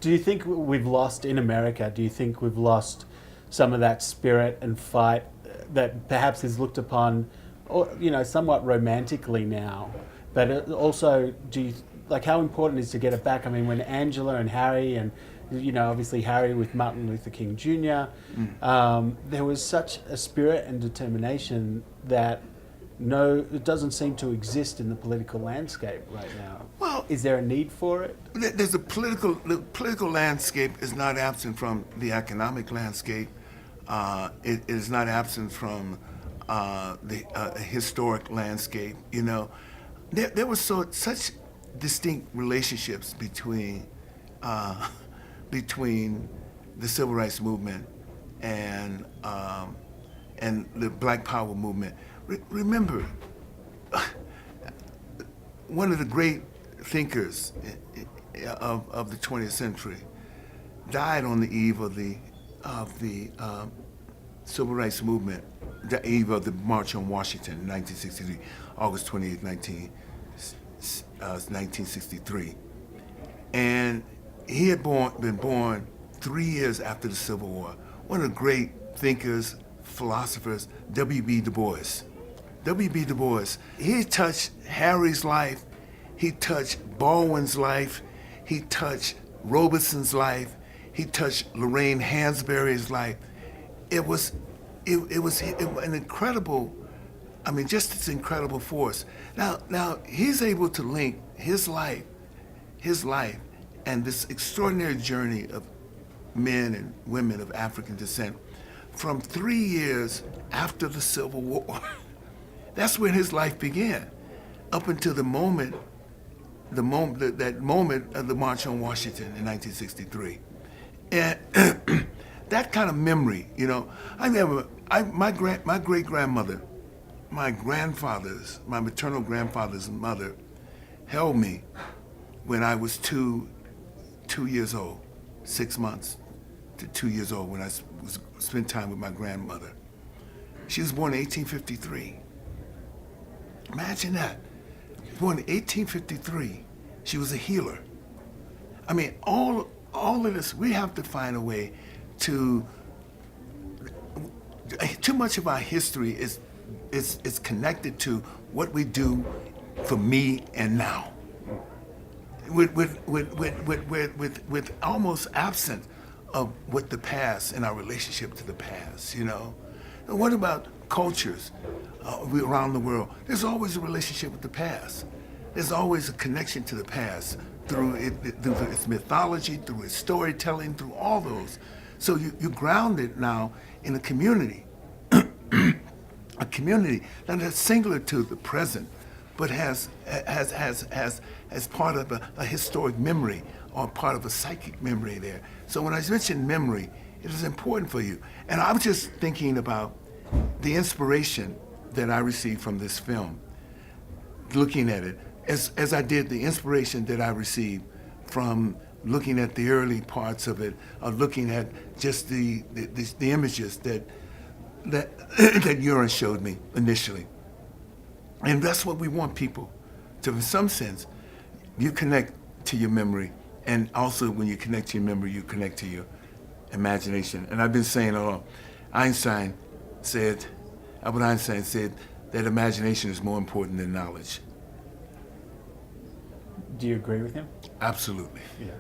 Do you think we've lost in America? Do you think we've lost some of that spirit and fight that perhaps is looked upon, or somewhat romantically now? But also, do you like how important it is to get it back? I mean, when Angela and Harry and obviously Harry with Martin Luther King Jr., there was such a spirit and determination that it doesn't seem to exist in the political landscape right now. Well, is there a need for it? The political landscape is not absent from the economic landscape. It is not absent from the historic landscape. There were such distinct relationships between the civil rights movement and the Black Power movement. Remember, one of the great thinkers of the 20th century died on the eve of the civil rights movement, the eve of the March on Washington in 1963, August 28, 1963. And he had been born 3 years after the Civil War. One of the great thinkers, philosophers, W.B. Du Bois. W.B. Du Bois, he touched Harry's life, he touched Baldwin's life, he touched Robeson's life, he touched Lorraine Hansberry's life. It was an incredible, just this incredible force. Now he's able to link his life, and this extraordinary journey of men and women of African descent from 3 years after the Civil War. That's when his life began, up until that moment of the March on Washington in 1963. And that kind of memory, my great-grandmother, my maternal grandfather's mother, held me when I was 2 years old, 6 months to 2 years old, when I spent time with my grandmother. She was born in 1853. Imagine that. Born in 1853, she was a healer. All of this, we have to find a way to. Too much of our history is connected to what we do for me and now. With almost absent of what the past and our relationship to the past. And what about cultures around the world? There's always a relationship with the past. There's always a connection to the past through its mythology, through its storytelling, through all those. So you're grounded now in a community, a community that is singular to the present, but has part of a historic memory or part of a psychic memory there. So when I mentioned memory, it is important for you. And I was just thinking about the inspiration that I received from this film, looking at it, as I did the inspiration that I received from looking at the early parts of it, or looking at just the images that Goran showed me initially. And that's what we want people to, in some sense, you connect to your memory, and also when you connect to your memory, you connect to your imagination. And I've been saying, Albert Einstein said that imagination is more important than knowledge. Do you agree with him? Absolutely. Yeah.